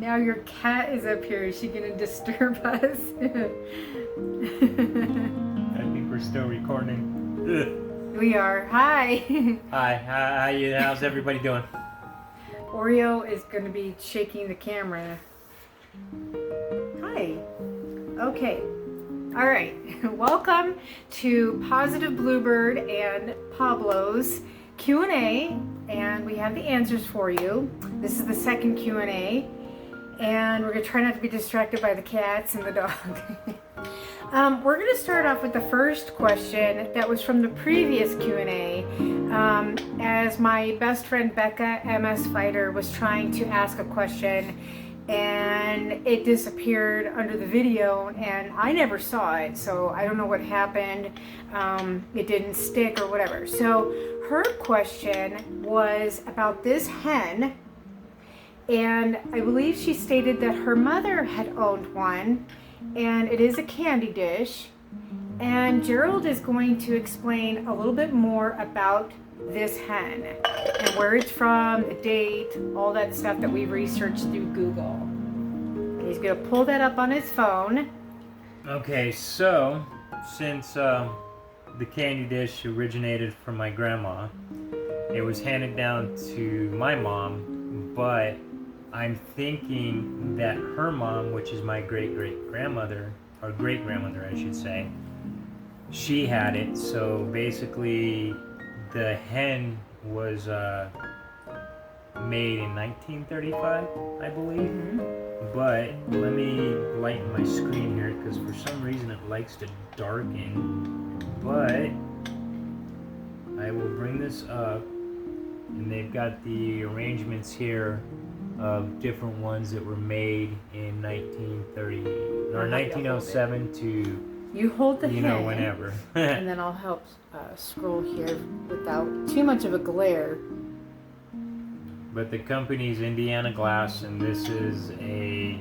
Now your cat is up here. Is she gonna disturb us? I think we're still recording. We are. Hi. Hi, how's everybody doing? Oreo is gonna be shaking the camera. Hi. Okay. All right. Welcome to Positive Bluebird and Pablo's Q&A, and we have the answers for you. This is the second Q&A, and we're gonna try not to be distracted by the cats and the dog. We're gonna start off with the first question that was from the previous Q&A, as my best friend Becca, MS Fighter, was trying to ask a question and it disappeared under the video and I never saw it, so I don't know what happened. It didn't stick or whatever. So her question was about this hen, and I believe she stated that her mother had owned one, and it is a candy dish. And Gerald is going to explain a little bit more about this hen and where it's from, the date, all that stuff that we researched through Google. And he's going to pull that up on his phone. Okay, so since the candy dish originated from my grandma, it was handed down to my mom, but I'm thinking that her mom, which is my great-great-grandmother, or great-grandmother I should say, she had it. So basically the hen was made in 1935, I believe. Mm-hmm. But let me lighten my screen here because for some reason it likes to darken. But I will bring this up, and they've got the arrangements here of different ones that were made in 1930 or 1907 to, You hold the hen, whenever. and then I'll help scroll here without too much of a glare. But the company's Indiana Glass, and this is a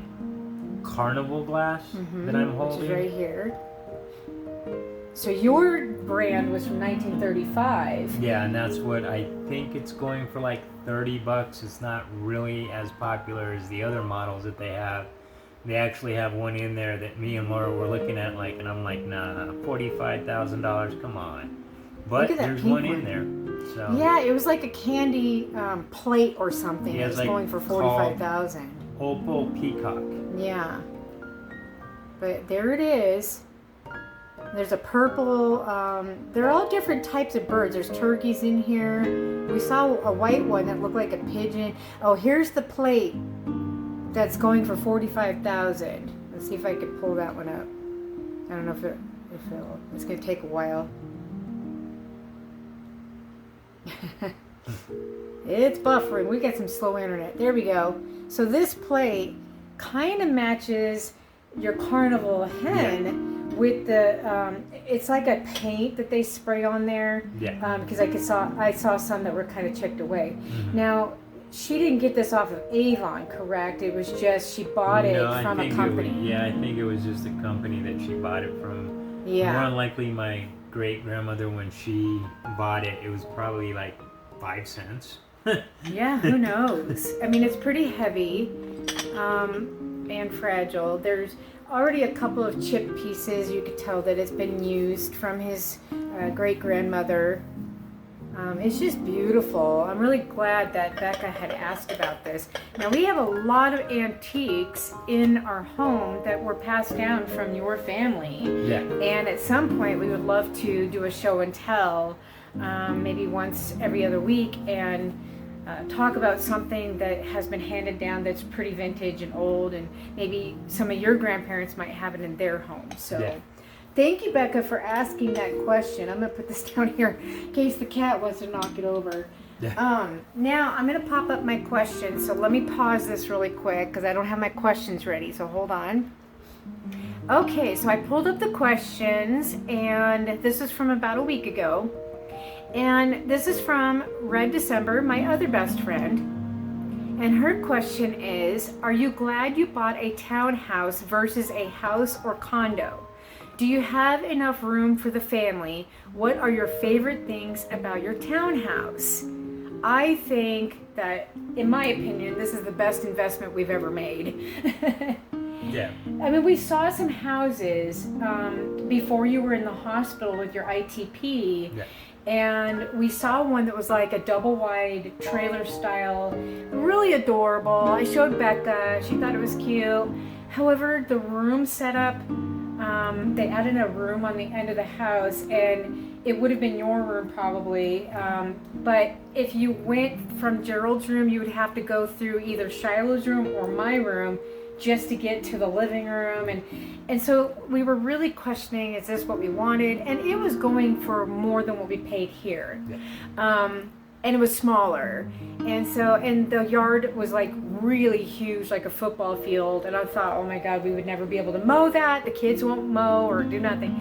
Carnival glass that I'm holding. Which is right here. So your brand was from 1935. Yeah, and that's what I think it's going for, like $30. It's not really as popular as the other models that they have. They actually have one in there that me and Laura were looking at, and I'm like, nah, $45,000, come on. But there's one in there. So yeah, it was like a candy plate or something. Yeah, it was like going for $45,000. Opal Peacock. Yeah, but there it is. There's a purple. They're all different types of birds. There's turkeys in here. We saw a white one that looked like a pigeon. Oh, here's the plate that's going for $45,000. Let's see if I can pull that one up. I don't know if it's gonna take a while. It's buffering. We got some slow internet. There we go. So this plate kind of matches your Carnival hen with the. It's like a paint that they spray on there. Yeah. Because I saw some that were kind of chipped away. Mm-hmm. Now, she didn't get this off of Avon, correct? It was just she bought it from a company. I think it was just a company that she bought it from. Yeah. More than likely, my great-grandmother, when she bought it, it was probably like 5 cents. Yeah, who knows? I mean, it's pretty heavy and fragile. There's already a couple of chip pieces. You could tell that it's been used from his great-grandmother. It's just beautiful. I'm really glad that Becca had asked about this. Now, we have a lot of antiques in our home that were passed down from your family. Yeah. And at some point, we would love to do a show and tell, maybe once every other week, and talk about something that has been handed down that's pretty vintage and old, and maybe some of your grandparents might have it in their home. So. Yeah. Thank you, Becca, for asking that question. I'm going to put this down here in case the cat wants to knock it over. Yeah. Now, I'm going to pop up my questions. So let me pause this really quick because I don't have my questions ready. So hold on. Okay, so I pulled up the questions, and this is from about a week ago. And this is from Red December, my other best friend. And her question is, are you glad you bought a townhouse versus a house or condo? Do you have enough room for the family? What are your favorite things about your townhouse? I think that, in my opinion, this is the best investment we've ever made. Yeah. I mean, we saw some houses before you were in the hospital with your ITP. Yeah. And we saw one that was like a double wide trailer style, really adorable. I showed Becca, she thought it was cute. However, the room setup, they added a room on the end of the house, and it would have been your room probably. But if you went from Gerald's room, you would have to go through either Shiloh's room or my room just to get to the living room, and so we Mm-hmm. were really questioning, is this what we wanted? And it was going for more than what we paid here. Yeah. And it was smaller, and the yard was like really huge, like a football field, and I thought, oh my god, we would never be able to mow that, the kids won't mow or do nothing.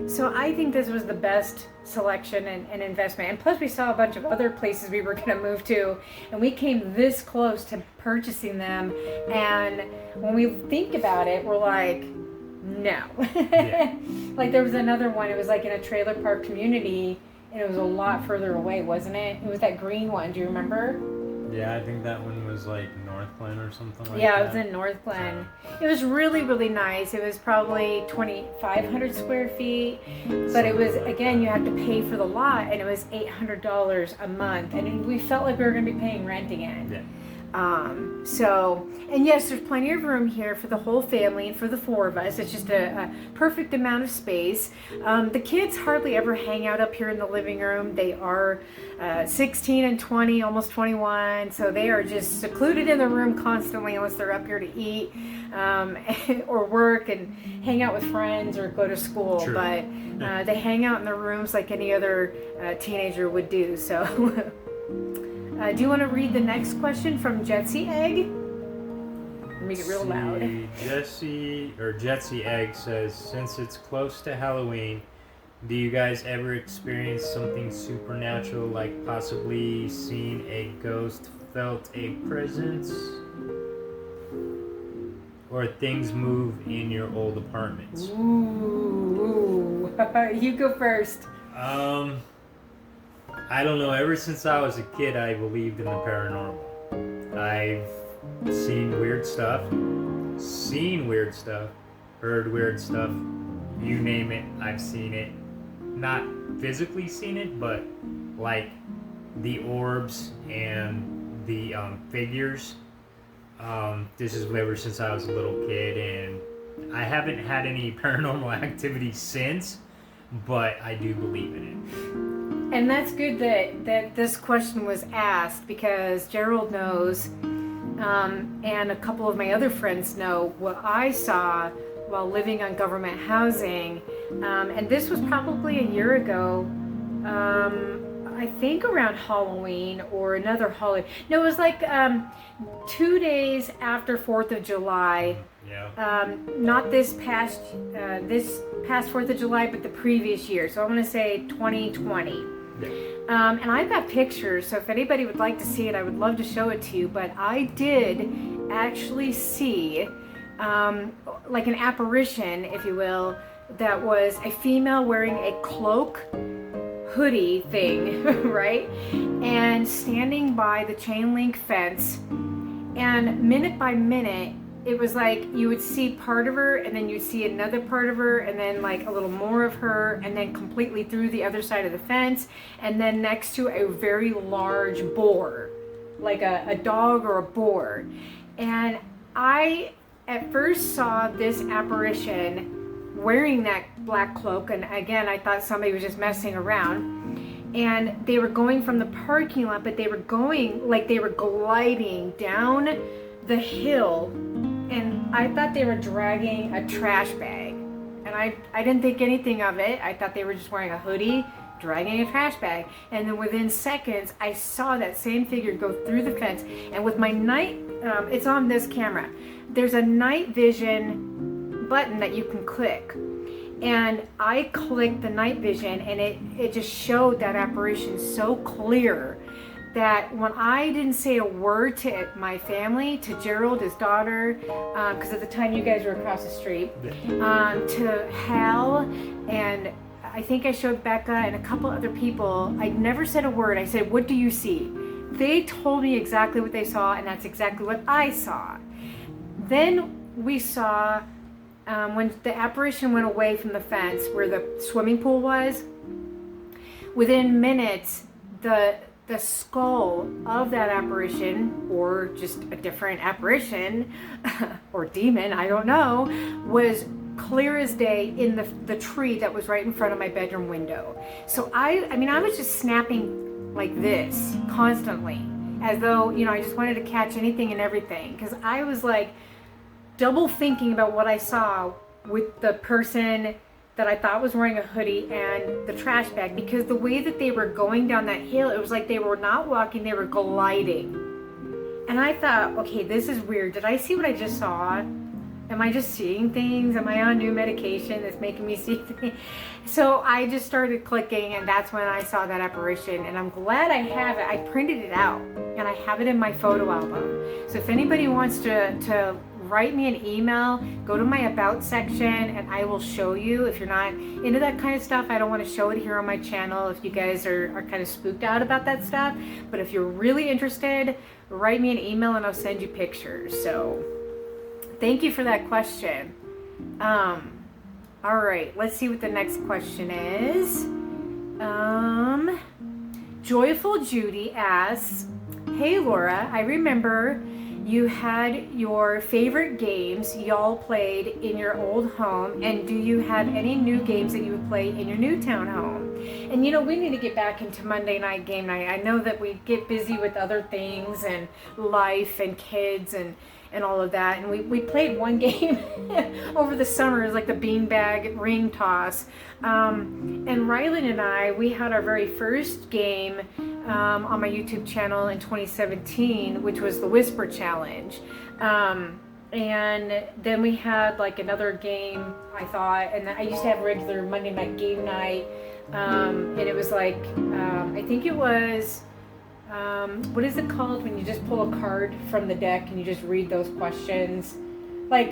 So I think this was the best selection and investment, and plus we saw a bunch of other places we were going to move to, and we came this close to purchasing them, and when we think about it, we're like, no. Yeah. Like there was another one, it was like in a trailer park community, and it was a lot further away, wasn't it? It was that green one. Do you remember? Yeah, I think that one was like North Glen or something like Yeah, that. it was in North Glen. It was really, really nice. It was probably 2,500 square feet. But it was, again, you have to pay for the lot, and it was $800 a month. And we felt like we were going to be paying rent again. Yeah. And yes, there's plenty of room here for the whole family and for the four of us. It's just a perfect amount of space. The kids hardly ever hang out up here in the living room. They are 16 and 20, almost 21, so they are just secluded in the room constantly unless they're up here to eat or work and hang out with friends or go to school. True. But they hang out in their rooms like any other teenager would do. So. Do you want to read the next question from Jetsy Egg? Make it real loud. Jetsy Egg says, since it's close to Halloween, do you guys ever experience something supernatural, like possibly seeing a ghost, felt a presence, or things move in your old apartments? Ooh. You go first. I don't know. Ever since I was a kid, I believed in the paranormal. I've seen weird stuff, heard weird stuff. You name it, I've seen it. Not physically seen it, but like the orbs and the figures. This is ever since I was a little kid, and I haven't had any paranormal activity since, but I do believe in it. And that's good that this question was asked, because Gerald knows, and a couple of my other friends know what I saw while living on government housing. And this was probably a year ago, I think around Halloween or another holiday. No, it was like 2 days after 4th of July. Yeah. Not this past 4th of July, but the previous year. So I want to say 2020. Yeah. And I've got pictures, so if anybody would like to see it, I would love to show it to you. But I did actually see like an apparition, if you will, that was a female wearing a cloak, hoodie thing, right? And standing by the chain link fence. And minute by minute, it was like you would see part of her, and then you'd see another part of her, and then like a little more of her, and then completely through the other side of the fence, and then next to a very large boar, like a dog or a boar. And I at first saw this apparition wearing that black cloak, and again, I thought somebody was just messing around. And they were going from the parking lot, but they were going like they were gliding down the hill. And I thought they were dragging a trash bag. And I didn't think anything of it. I thought they were just wearing a hoodie, dragging a trash bag. And then within seconds, I saw that same figure go through the fence. And with my night, it's on this camera, there's a night vision button that you can click. And I clicked the night vision, and it just showed that apparition so clear that when I didn't say a word to my family, to Gerald, his daughter, because at the time you guys were across the street, to Hal and I think I showed Becca and a couple other people. I never said a word. I said, "What do you see?" They told me exactly what they saw, and that's exactly what I saw. Then we saw, when the apparition went away from the fence where the swimming pool was, within minutes, the skull of that apparition, or just a different apparition, or demon, I don't know, was clear as day in the tree that was right in front of my bedroom window. So I was just snapping like this constantly, as though, I just wanted to catch anything and everything, because I was like double thinking about what I saw with the person that I thought was wearing a hoodie and the trash bag, because the way that they were going down that hill, it was like they were not walking, they were gliding. And I thought, okay, this is weird. Did I see what I just saw? Am I just seeing things? Am I on new medication that's making me see things? So I just started clicking, and that's when I saw that apparition. And I'm glad I have it. I printed it out, and I have it in my photo album. So if anybody wants to write me an email, go to my about section, and I will show you. If you're not into that kind of stuff, I don't want to show it here on my channel if you guys are kind of spooked out about that stuff. But if you're really interested, write me an email and I'll send you pictures. So thank you for that question. All right, let's see what the next question is. Joyful Judy asks, "Hey Laura, I remember you had your favorite games y'all played in your old home, and do you have any new games that you would play in your new town home?" And we need to get back into Monday night game night. I know that we get busy with other things and life and kids and all of that, and we played one game over the summer. It was like the beanbag ring toss, and Rylan and I, we had our very first game on my YouTube channel in 2017, which was the Whisper Challenge, and then we had like another game, I thought, and I used to have regular Monday night game night, and it was like, I think it was, what is it called when you just pull a card from the deck and you just read those questions? Like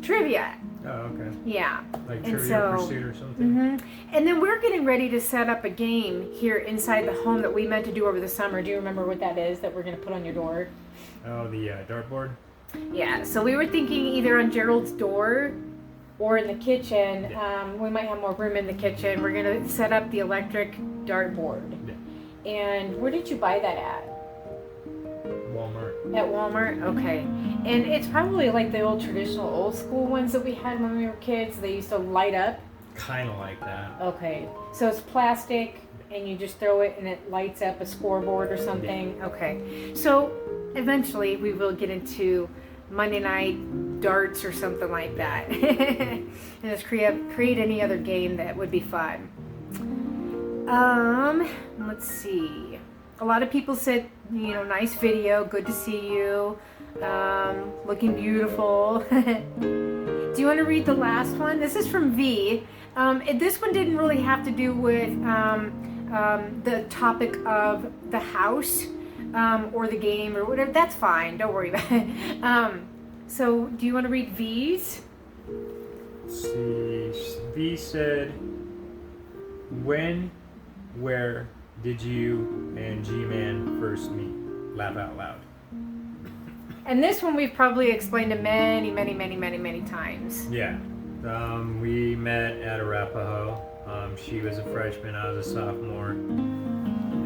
trivia. Oh, okay. Yeah. Like Trivial Pursuit or something. Mm-hmm. And then we're getting ready to set up a game here inside the home that we meant to do over the summer. Do you remember what that is that we're going to put on your door? Oh, the dartboard? Yeah. So we were thinking either on Gerald's door or in the kitchen. Yeah. We might have more room in the kitchen. We're going to set up the electric dartboard. Yeah. And where did you buy that at? Walmart. At Walmart? Okay. And it's probably like the old traditional old school ones that we had when we were kids. They used to light up. Kind of like that. Okay. So it's plastic and you just throw it and it lights up a scoreboard or something. Yeah. Okay. So eventually we will get into Monday night darts or something like that. And just create any other game that would be fun. Let's see. A lot of people said, nice video, good to see you, looking beautiful. Do you want to read the last one? This is from V. This one didn't really have to do with the topic of the house or the game or whatever. That's fine. Don't worry about it. So do you want to read V's? Let's see. V said, "When, where did you and G-Man first meet?" Laugh out loud. And this one we've probably explained to many times. Yeah. We met at Arapahoe. She was a freshman, I was a sophomore.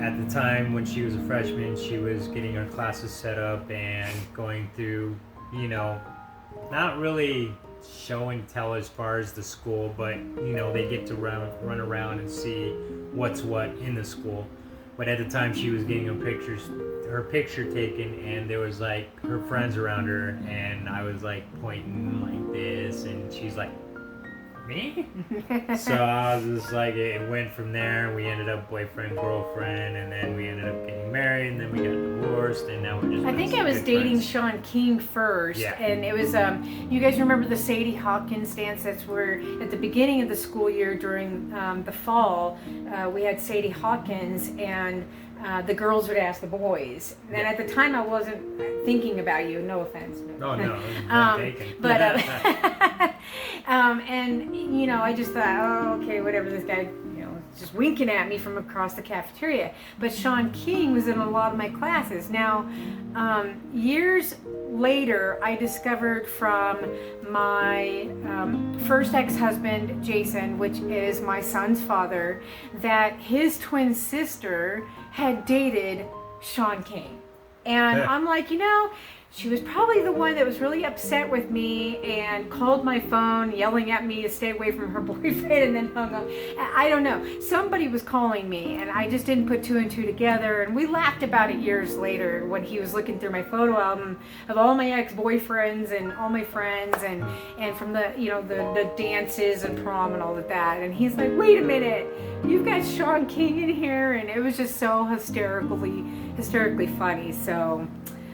At the time when she was a freshman, she was getting her classes set up and going through, not really show and tell as far as the school, but they get to run around and see what's what in the school. But at the time she was getting her picture taken, and there was like her friends around her, and I was like pointing like this, and she's like, "Me?" So I was just like, it went from there. We ended up boyfriend, girlfriend, and then we ended up getting married, and then we got divorced, and now we're just. I think I was dating friends. Sean King first, Yeah. and it was you guys remember the Sadie Hawkins dance? That's where at the beginning of the school year during the fall, we had Sadie Hawkins, and the girls would ask the boys. And at the time, I wasn't thinking about you. No offense. Oh no, I'm taken. But And, you know, I just thought, oh, okay, whatever, this guy, you know, just winking at me from across the cafeteria. But Sean King was in a lot of my classes. Now, years later, I discovered from my first ex-husband, Jason, which is my son's father, that his twin sister had dated Sean King. And I'm like, you know, she was probably the one that was really upset with me and called my phone yelling at me to stay away from her boyfriend and then hung up. I don't know. Somebody was calling me and I just didn't put two and two together. And we laughed about it years later when he was looking through my photo album of all my ex-boyfriends and all my friends and from the, you know, the dances and prom and all of that. And he's like, wait a minute, you've got Sean King in here. And it was just so hysterically funny. So...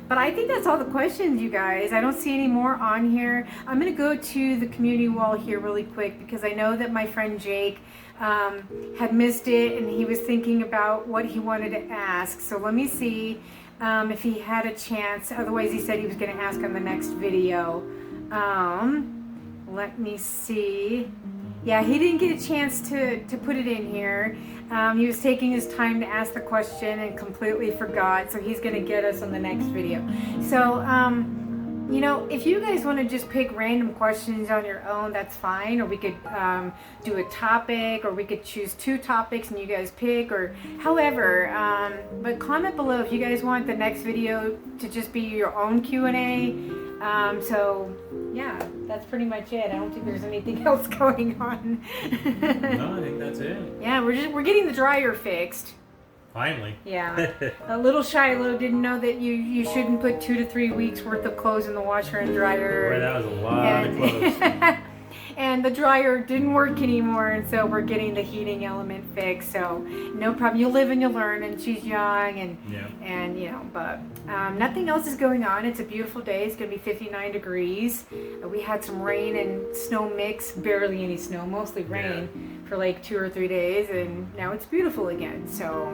but I think that's all the questions, you guys. I don't see any more on here. I'm going to go to the community wall here really quick because I know that my friend Jake had missed it and he was thinking about what he wanted to ask. So let me see if he had a chance. Otherwise, he said he was going to ask on the next video. Let me see. Yeah, he didn't get a chance to put it in here. He was taking his time to ask the question and completely forgot, so he's going to get us on the next video. So, you know, if you guys want to just pick random questions on your own, that's fine. Or we could do a topic, or we could choose two topics and you guys pick, or however. But comment below if you guys want the next video to just be your own Q&A. So, yeah, that's pretty much it. I don't think there's anything else going on. No, I think that's it. Yeah, we're getting the dryer fixed. Finally. Yeah. A little Shiloh didn't know that you shouldn't put 2 to 3 weeks worth of clothes in the washer and dryer. Boy, that was a lot of clothes. And the dryer didn't work anymore, and so we're getting the heating element fixed. So no problem. You live and you learn, and she's young, and you know, but nothing else is going on. It's a beautiful day. It's gonna be 59 degrees. We had some rain and snow mix, barely any snow, mostly rain for like 2 or 3 days, and now it's beautiful again. So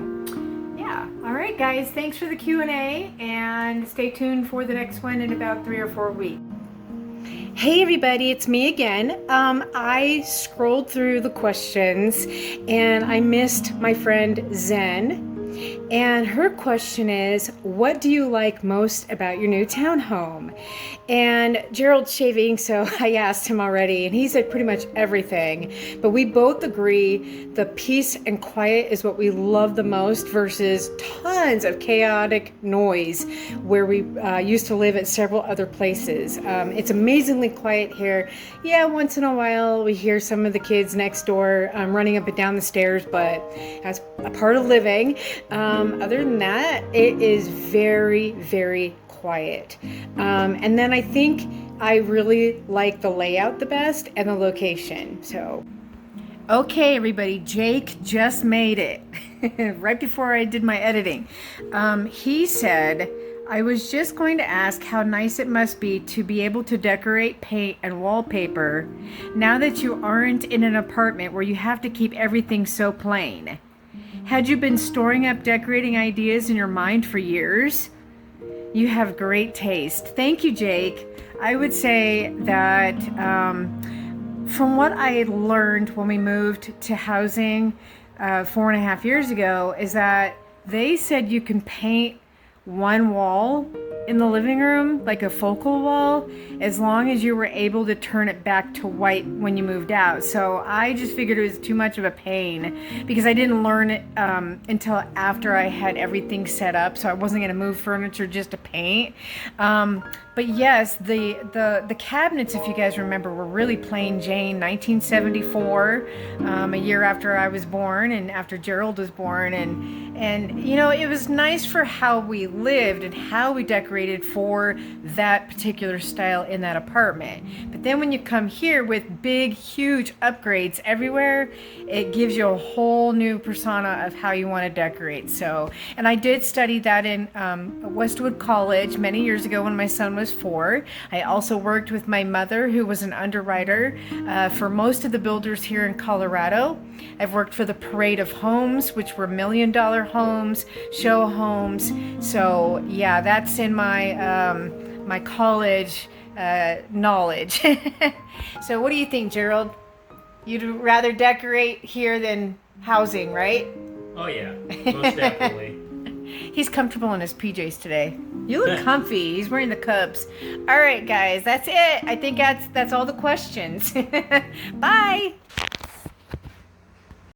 yeah. All right, guys. Thanks for the Q&A, and stay tuned for the next one in about 3 or 4 weeks. Hey everybody, it's me again. I scrolled through the questions and I missed my friend Zen. And her question is, what do you like most about your new townhome? And Gerald's shaving, so I asked him already, and he said pretty much everything. But we both agree the peace and quiet is what we love the most versus tons of chaotic noise where we used to live at several other places. It's amazingly quiet here. Yeah, once in a while we hear some of the kids next door running up and down the stairs, but that's a part of living. Other than that, it is very, very quiet. And then I think I really like the layout the best and the location. So, okay, everybody, Jake just made it right before I did my editing. He said, I was just going to ask how nice it must be to be able to decorate, paint, and wallpaper now that you aren't in an apartment where you have to keep everything so plain. Had you been storing up decorating ideas in your mind for years? You have great taste. Thank you, Jake. I would say that from what I learned when we moved to housing 4.5 years ago is that they said you can paint one wall in the living room, like a focal wall, as long as you were able to turn it back to white when you moved out. So I just figured it was too much of a pain because I didn't learn it until after I had everything set up. So I wasn't going to move furniture just to paint. But yes, the cabinets, if you guys remember, were really plain Jane, 1974, a year after I was born and after Gerald was born. And you know, it was nice for how we lived and how we decorated for that particular style in that apartment. But then when you come here with big, huge upgrades everywhere, it gives you a whole new persona of how you want to decorate. So, and I did study that in Westwood College many years ago when my son was 4. I also worked with my mother, who was an underwriter for most of the builders here in Colorado. I've worked for the Parade of Homes, which were $1 million homes, show homes. So yeah, that's in my my college knowledge. So what do you think, Gerald? You'd rather decorate here than housing, right? Oh yeah, most definitely. He's comfortable in his PJs today. You look comfy. He's wearing the Cubs. All right, guys, that's it. I think that's all the questions. Bye.